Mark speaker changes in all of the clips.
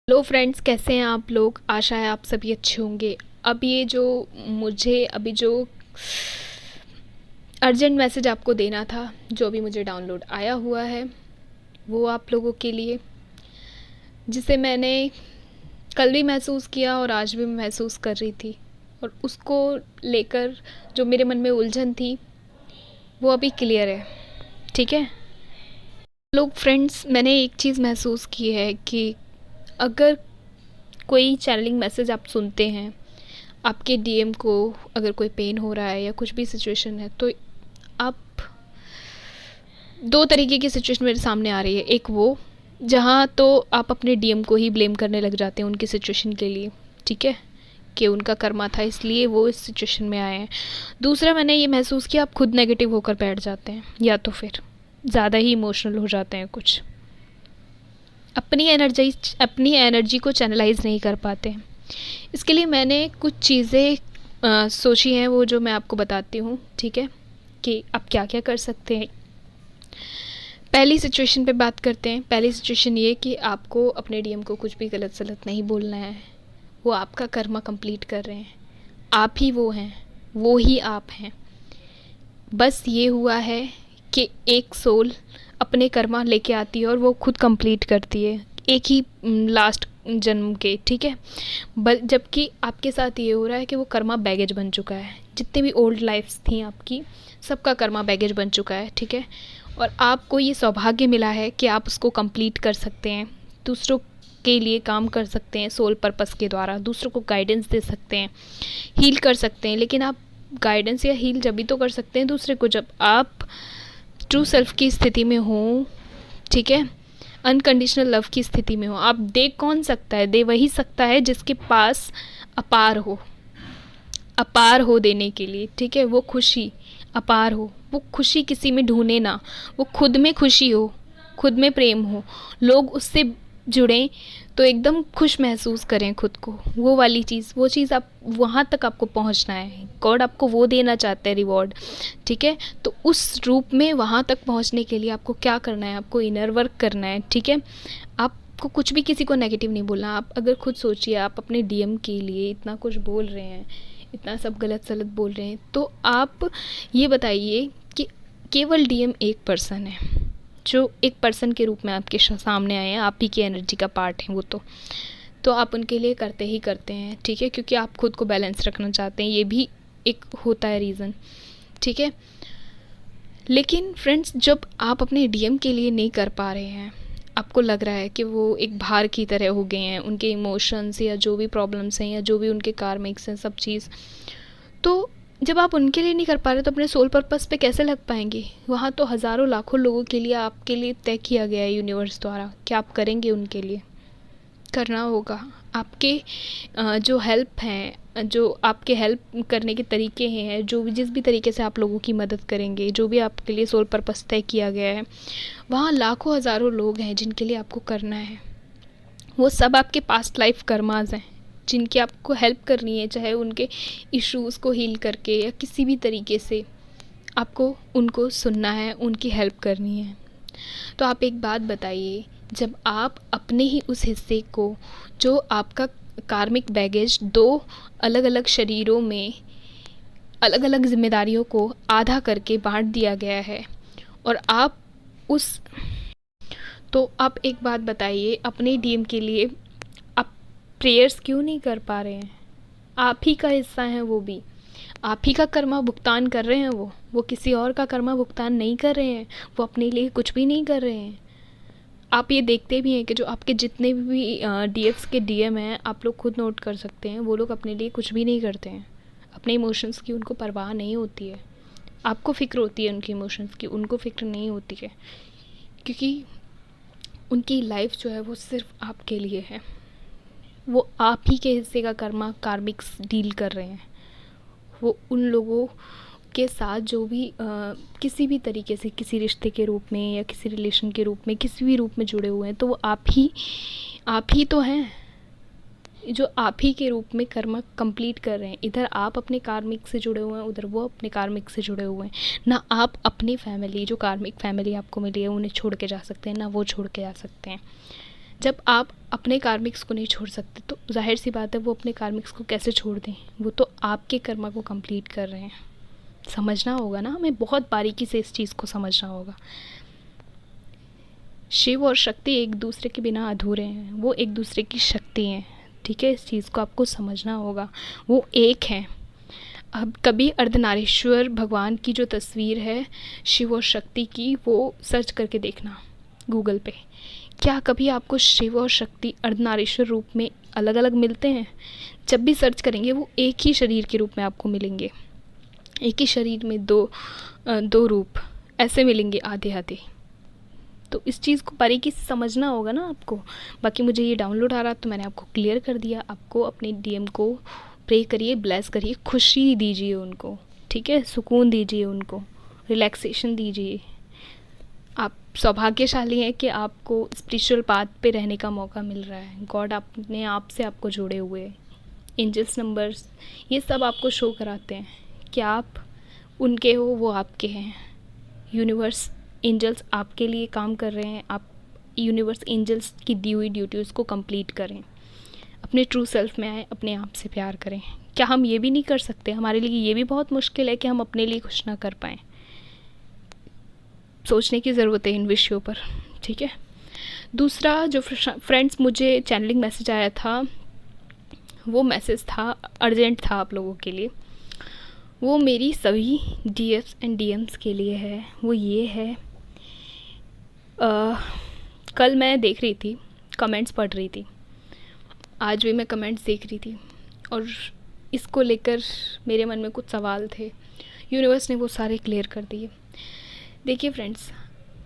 Speaker 1: Hello friends, कैसे हैं आप लोग। आशा है आप सभी अच्छे होंगे। अब ये जो मुझे अभी जो अर्जेंट मैसेज आपको देना था, जो अभी मुझे डाउनलोड आया हुआ है, वो आप लोगों के लिए, जिसे मैंने कल भी महसूस किया और आज भी महसूस कर रही थी, और उसको लेकर जो मेरे मन में उलझन थी वो अभी क्लियर है। ठीक है लोग, फ्रेंड्स, मैंने एक चीज़ महसूस की है कि अगर कोई चैनलिंग मैसेज आप सुनते हैं, आपके डीएम को अगर कोई पेन हो रहा है या कुछ भी सिचुएशन है, तो आप दो तरीके की सिचुएशन मेरे सामने आ रही है। एक वो जहाँ तो आप अपने डीएम को ही ब्लेम करने लग जाते हैं उनकी सिचुएशन के लिए, ठीक है, कि उनका कर्मा था इसलिए वो इस सिचुएशन में आए हैं। दूसरा मैंने ये महसूस किया, आप खुद नेगेटिव होकर बैठ जाते हैं या तो फिर ज़्यादा ही इमोशनल हो जाते हैं, कुछ अपनी एनर्जी को चैनलाइज नहीं कर पाते हैं। इसके लिए मैंने कुछ चीज़ें सोची हैं, वो जो मैं आपको बताती हूँ, ठीक है, कि आप क्या क्या कर सकते हैं। पहली सिचुएशन पे बात करते हैं। पहली सिचुएशन ये कि आपको अपने डीएम को कुछ भी गलत सलत नहीं बोलना है। वो आपका कर्मा कंप्लीट कर रहे हैं, आप ही वो हैं, वो ही आप हैं। बस ये हुआ है कि एक सोल अपने कर्मा लेके आती है और वो खुद कंप्लीट करती है, एक ही लास्ट जन्म के, ठीक है। जबकि आपके साथ ये हो रहा है कि वो कर्मा बैगेज बन चुका है। जितनी भी ओल्ड लाइफ्स थी आपकी, सबका कर्मा बैगेज बन चुका है, ठीक है। और आपको ये सौभाग्य मिला है कि आप उसको कंप्लीट कर सकते हैं, दूसरों के लिए काम कर सकते हैं, सोल पर्पस के द्वारा दूसरों को गाइडेंस दे सकते हैं, हील कर सकते हैं। लेकिन आप गाइडेंस या हील जब भी तो कर सकते हैं दूसरे को, जब आप ट्रू सेल्फ की स्थिति में हो, ठीक है, अनकंडीशनल लव की स्थिति में हो। आप दे कौन सकता है? दे वही सकता है जिसके पास अपार हो देने के लिए, ठीक है। वो खुशी अपार हो, वो खुशी किसी में ढूंढे ना, वो खुद में खुशी हो, खुद में प्रेम हो, लोग उससे जुड़ें तो एकदम खुश महसूस करें खुद को। वो वाली चीज़, वो चीज़ आप वहाँ तक आपको पहुँचना है। गॉड आपको वो देना चाहते हैं, रिवॉर्ड, ठीक है। तो उस रूप में वहाँ तक पहुँचने के लिए आपको क्या करना है? आपको इनर वर्क करना है, ठीक है। आपको कुछ भी किसी को नेगेटिव नहीं बोलना। आप अगर खुद सोचिए, आप अपने डीएम के लिए इतना कुछ बोल रहे हैं, इतना सब गलत सलत बोल रहे हैं, तो आप ये बताइए कि केवल डीएम एक पर्सन है, जो एक पर्सन के रूप में आपके सामने आए हैं, आप ही की एनर्जी का पार्ट है वो। तो आप उनके लिए करते ही करते हैं, ठीक है, क्योंकि आप खुद को बैलेंस रखना चाहते हैं। ये भी एक होता है रीज़न, ठीक है। लेकिन फ्रेंड्स, जब आप अपने डीएम के लिए नहीं कर पा रहे हैं, आपको लग रहा है कि वो एक भार की तरह हो गए हैं, उनके इमोशंस या जो भी प्रॉब्लम्स हैं या जो भी उनके कार्मिक्स हैं, सब चीज़, तो जब आप उनके लिए नहीं कर पा रहे तो अपने सोल पर्पस पे कैसे लग पाएंगे? वहाँ तो हज़ारों लाखों लोगों के लिए आपके लिए तय किया गया है यूनिवर्स द्वारा, क्या आप करेंगे उनके लिए? करना होगा। आपके जो हेल्प हैं, जो आपके हेल्प करने के तरीके हैं, जो भी जिस भी तरीके से आप लोगों की मदद करेंगे, जो भी आपके लिए सोल पर्पस तय किया गया है, वहाँ लाखों हज़ारों लोग हैं जिनके लिए आपको करना है। वो सब आपके पास्ट लाइफ कर्माज हैं जिनकी आपको हेल्प करनी है, चाहे उनके इश्यूज़ को हील करके या किसी भी तरीके से आपको उनको सुनना है, उनकी हेल्प करनी है। तो आप एक बात बताइए, जब आप अपने ही उस हिस्से को, जो आपका कार्मिक बैगेज दो अलग अलग शरीरों में अलग अलग जिम्मेदारियों को आधा करके बांट दिया गया है, और आप उस, तो आप एक बात बताइए, अपने डीएम के लिए आप प्रेयर्स क्यों नहीं कर पा रहे हैं? आप ही का हिस्सा है वो भी, आप ही का कर्मा भुगतान कर रहे हैं। वो किसी और का कर्मा भुगतान नहीं कर रहे हैं, वो अपने लिए कुछ भी नहीं कर रहे हैं। आप ये देखते भी हैं कि जो आपके जितने भी डीएफ्स के डीएम हैं, आप लोग खुद नोट कर सकते हैं, वो लोग अपने लिए कुछ भी नहीं करते हैं। अपने इमोशंस की उनको परवाह नहीं होती है। आपको फ़िक्र होती है उनके इमोशंस की, उनको फ़िक्र नहीं होती है, क्योंकि उनकी लाइफ जो है वो सिर्फ आपके लिए है। वो आप ही के हिस्से का कर्मा कार्मिक्स डील कर रहे हैं। वो उन लोगों के साथ जो भी किसी भी तरीके से, किसी रिश्ते के रूप में या किसी रिलेशन के रूप में, किसी भी रूप में जुड़े हुए हैं, तो वो आप ही तो हैं, जो आप ही के रूप में कर्म कंप्लीट कर रहे हैं। इधर आप अपने कार्मिक से जुड़े हुए हैं, उधर वो अपने कार्मिक से जुड़े हुए हैं। ना आप अपनी फैमिली, जो कार्मिक फैमिली आपको मिली है, उन्हें छोड़ के जा सकते हैं, ना वो छोड़ के जा सकते हैं, जब आप अपने कार्मिक्स को नहीं छोड़ सकते तो जाहिर सी बात है वो अपने कार्मिक्स को कैसे छोड़ दें, वो तो आपके कर्मा को कंप्लीट कर रहे हैं। समझना होगा ना, हमें बहुत बारीकी से इस चीज़ को समझना होगा। शिव और शक्ति एक दूसरे के बिना अधूरे हैं, वो एक दूसरे की शक्ति हैं, ठीक है। इस चीज़ को आपको समझना होगा, वो एक हैं। अब कभी अर्धनारीश्वर भगवान की जो तस्वीर है शिव और शक्ति की, वो सर्च करके देखना गूगल पे। क्या कभी आपको शिव और शक्ति अर्धनारीश्वर रूप में अलग अलग मिलते हैं? जब भी सर्च करेंगे वो एक ही शरीर के रूप में आपको मिलेंगे, एक ही शरीर में दो रूप ऐसे मिलेंगे आधे आधे। तो इस चीज़ को बारीकी से समझना होगा ना आपको। बाकी मुझे ये डाउनलोड आ रहा तो मैंने आपको क्लियर कर दिया। आपको अपने डीएम को प्रे करिए, ब्लेस करिए, खुशी दीजिए उनको, ठीक है, सुकून दीजिए उनको, रिलैक्सेशन दीजिए। आप सौभाग्यशाली हैं कि आपको स्पिरिचुअल पाथ पे रहने का मौका मिल रहा है। गॉड अपने आप से आपको जोड़े हुए हैं। एंजल्स नंबर्स ये सब आपको शो कराते हैं कि आप उनके हो, वो आपके हैं। यूनिवर्स एंजल्स आपके लिए काम कर रहे हैं। आप यूनिवर्स एंजल्स की दी हुई ड्यूटीज़ को कंप्लीट करें, अपने ट्रू सेल्फ में आए, अपने आप से प्यार करें। क्या हम ये भी नहीं कर सकते? हमारे लिए ये भी बहुत मुश्किल है कि हम अपने लिए कुछ ना कर पाएँ। सोचने की ज़रूरत है इन विषयों पर, ठीक है। दूसरा जो फ्रेंड्स मुझे चैनलिंग मैसेज आया था, वो मैसेज था अर्जेंट था आप लोगों के लिए। वो मेरी सभी डीएफ्स एंड डीएम्स के लिए है। वो ये है, कल मैं देख रही थी, कमेंट्स पढ़ रही थी, आज भी मैं कमेंट्स देख रही थी और इसको लेकर मेरे मन में कुछ सवाल थे। यूनिवर्स ने वो सारे क्लियर कर दिए। देखिए फ्रेंड्स,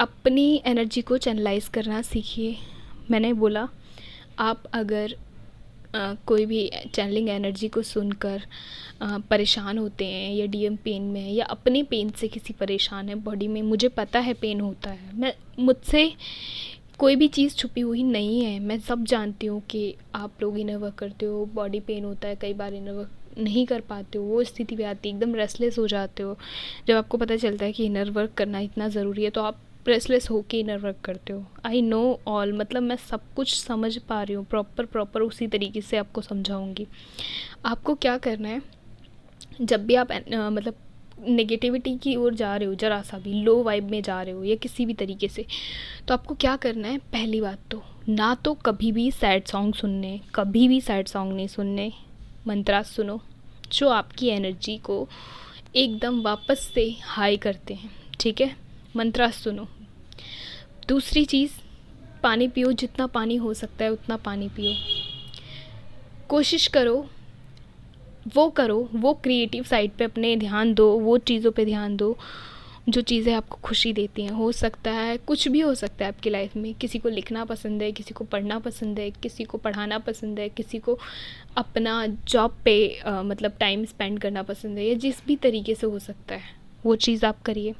Speaker 1: अपनी एनर्जी को चैनलाइज करना सीखिए। मैंने बोला आप अगर कोई भी चैनलिंग एनर्जी को सुनकर परेशान होते हैं या डीएम पेन में है या अपने पेन से किसी परेशान है बॉडी में, मुझे पता है पेन होता है, मुझसे कोई भी चीज़ छुपी हुई नहीं है। मैं सब जानती हूँ कि आप लोग इनर वर्क करते हो, बॉडी पेन होता है, कई बार इनर वर्क नहीं कर पाते हो, वो स्थिति भी आती है, एकदम रेस्टलेस हो जाते हो। जब आपको पता चलता है कि इनर वर्क करना इतना ज़रूरी है तो आप रेस्टलेस होके इनर वर्क करते हो। आई नो ऑल, मतलब मैं सब कुछ समझ पा रही हूँ, प्रॉपर उसी तरीके से आपको समझाऊँगी। आपको क्या करना है, जब भी आप मतलब नेगेटिविटी की ओर जा रहे हो, ज़रा सा भी लो वाइब में जा रहे हो या किसी भी तरीके से, तो आपको क्या करना है, पहली बात तो ना तो कभी भी सैड सॉन्ग सुनने, कभी भी सैड सॉन्ग नहीं सुनने। मंत्रा सुनो जो आपकी एनर्जी को एकदम वापस से हाई करते हैं, ठीक है। मंत्रा सुनो। दूसरी चीज़, पानी पियो, जितना पानी हो सकता है उतना पानी पियो। कोशिश करो वो क्रिएटिव साइड पे अपने ध्यान दो, वो चीज़ों पे ध्यान दो जो चीज़ें आपको खुशी देती हैं। हो सकता है कुछ भी हो सकता है आपकी लाइफ में। किसी को लिखना पसंद है, किसी को पढ़ना पसंद है, किसी को पढ़ाना पसंद है, किसी को अपना जॉब पे मतलब टाइम स्पेंड करना पसंद है, या जिस भी तरीके से हो सकता है वो चीज़ आप करिए।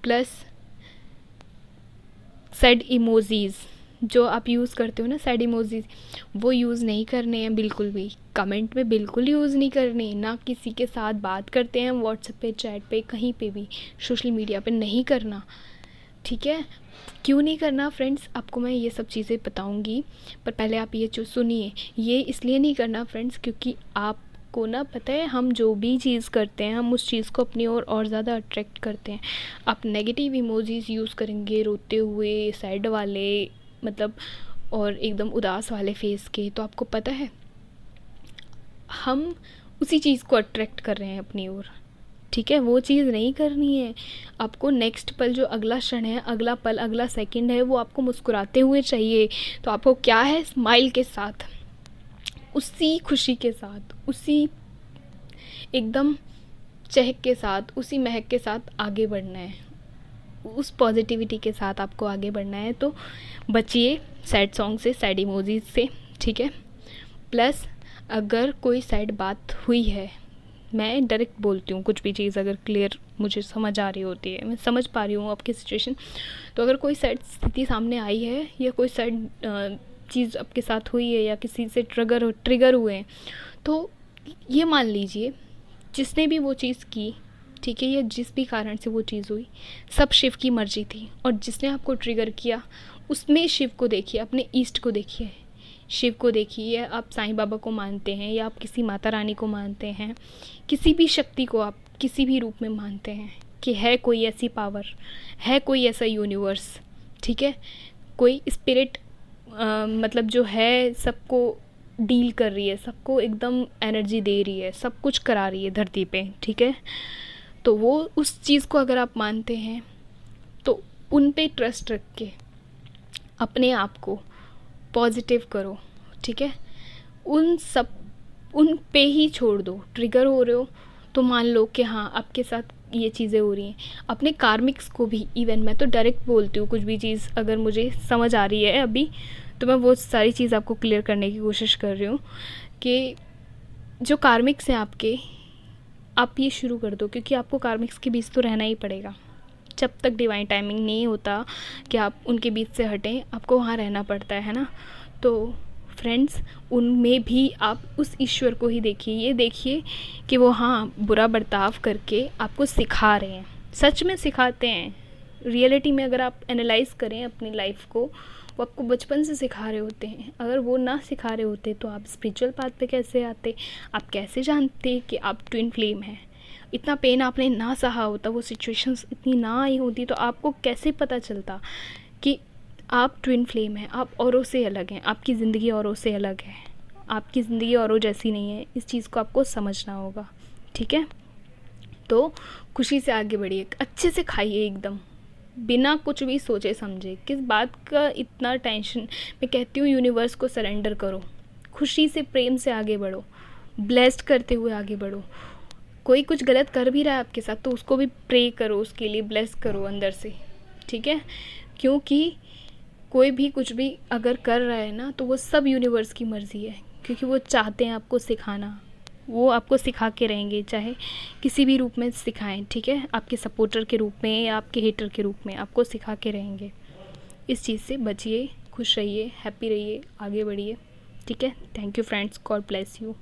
Speaker 1: प्लस सैड इमोजीज़ जो आप यूज़ करते हो ना, सैड इमोजीज़, वो यूज़ नहीं करने हैं बिल्कुल भी। कमेंट में बिल्कुल यूज़ नहीं करने, ना किसी के साथ बात करते हैं व्हाट्सएप पे, चैट पे, कहीं पे भी, सोशल मीडिया पे नहीं करना, ठीक है। क्यों नहीं करना फ्रेंड्स, आपको मैं ये सब चीज़ें बताऊंगी, पर पहले आप ये जो सुनिए। ये इसलिए नहीं करना फ्रेंड्स क्योंकि आपको ना पता है हम जो भी चीज़ करते हैं हम उस चीज़ को अपनी ओर और ज़्यादा अट्रैक्ट करते हैं। आप नेगेटिव इमोजीज़ यूज़ करेंगे, रोते हुए, सैड वाले, मतलब और एकदम उदास वाले फेस के, तो आपको पता है हम उसी चीज़ को अट्रैक्ट कर रहे हैं अपनी ओर, ठीक है। वो चीज़ नहीं करनी है आपको। नेक्स्ट पल, जो अगला क्षण है, अगला पल, अगला सेकंड है, वो आपको मुस्कुराते हुए चाहिए। तो आपको क्या है, स्माइल के साथ, उसी खुशी के साथ, उसी एकदम चहक के साथ, उसी महक के साथ आगे बढ़ना है, उस पॉजिटिविटी के साथ आपको आगे बढ़ना है। तो बचिए सैड सॉन्ग से, सैड इमोजीज से, ठीक है। प्लस अगर कोई सैड बात हुई है, मैं डायरेक्ट बोलती हूँ, कुछ भी चीज़ अगर क्लियर मुझे समझ आ रही होती है, मैं समझ पा रही हूँ आपकी सिचुएशन, तो अगर कोई सैड स्थिति सामने आई है या कोई सैड चीज़ आपके साथ हुई है या किसी से ट्रिगर हुए हैं, तो ये मान लीजिए जिसने भी वो चीज़ की, ठीक है, या जिस भी कारण से वो चीज़ हुई, सब शिव की मर्जी थी, और जिसने आपको ट्रिगर किया उसमें शिव को देखिए, अपने ईस्ट को देखिए, शिव को देखिए। आप साईं बाबा को मानते हैं या आप किसी माता रानी को मानते हैं, किसी भी शक्ति को आप किसी भी रूप में मानते हैं कि है कोई ऐसी पावर, है कोई ऐसा यूनिवर्स, ठीक है, कोई स्पिरिट, मतलब जो है सबको डील कर रही है, सबको एकदम एनर्जी दे रही है, सब कुछ करा रही है धरती पे, ठीक है। तो वो उस चीज़ को अगर आप मानते हैं तो उन पे ट्रस्ट रख के अपने आप को पॉजिटिव करो, ठीक है। उन पे ही छोड़ दो। ट्रिगर हो रहे हो तो मान लो कि हाँ आपके साथ ये चीज़ें हो रही हैं। अपने कार्मिक्स को भी, इवन मैं तो डायरेक्ट बोलती हूँ, कुछ भी चीज़ अगर मुझे समझ आ रही है अभी तो मैं वो सारी चीज़ आपको क्लियर करने की कोशिश कर रही हूँ कि जो कार्मिक्स हैं आपके, आप ये शुरू कर दो, क्योंकि आपको कार्मिक्स के बीच तो रहना ही पड़ेगा। जब तक डिवाइन टाइमिंग नहीं होता कि आप उनके बीच से हटें, आपको वहाँ रहना पड़ता है ना। तो फ्रेंड्स, उनमें भी आप उस ईश्वर को ही देखिए, ये देखिए कि वो हाँ बुरा बर्ताव करके आपको सिखा रहे हैं, सच में सिखाते हैं। रियलिटी में अगर आप एनालाइज़ करें अपनी लाइफ को, वो आपको बचपन से सिखा रहे होते हैं। अगर वो ना सिखा रहे होते तो आप स्पिरिचुअल पाथ पे कैसे आते? आप कैसे जानते कि आप ट्विन फ्लेम हैं? इतना पेन आपने ना सहा होता, वो सिचुएशंस इतनी ना आई होती, तो आपको कैसे पता चलता कि आप ट्विन फ्लेम हैं, आप औरों से अलग हैं, आपकी ज़िंदगी औरों से अलग है, आपकी ज़िंदगी औरों जैसी नहीं है। इस चीज़ को आपको समझना होगा, ठीक है। तो खुशी से आगे बढ़िए, अच्छे से खाइए एकदम, बिना कुछ भी सोचे समझे। किस बात का इतना टेंशन? मैं कहती हूँ यूनिवर्स को सरेंडर करो, खुशी से प्रेम से आगे बढ़ो, ब्लेस्ड करते हुए आगे बढ़ो। कोई कुछ गलत कर भी रहा है आपके साथ तो उसको भी प्रे करो, उसके लिए ब्लेस करो अंदर से, ठीक है। क्योंकि कोई भी कुछ भी अगर कर रहा है ना तो वो सब यूनिवर्स की मर्ज़ी है, क्योंकि वो चाहते हैं आपको सिखाना। वो आपको सिखा के रहेंगे, चाहे किसी भी रूप में सिखाएं, ठीक है। आपके सपोर्टर के रूप में या आपके हेटर के रूप में आपको सिखा के रहेंगे। इस चीज़ से बचिए, खुश रहिए, हैप्पी रहिए, आगे बढ़िए, ठीक है। Thank you friends, God bless you.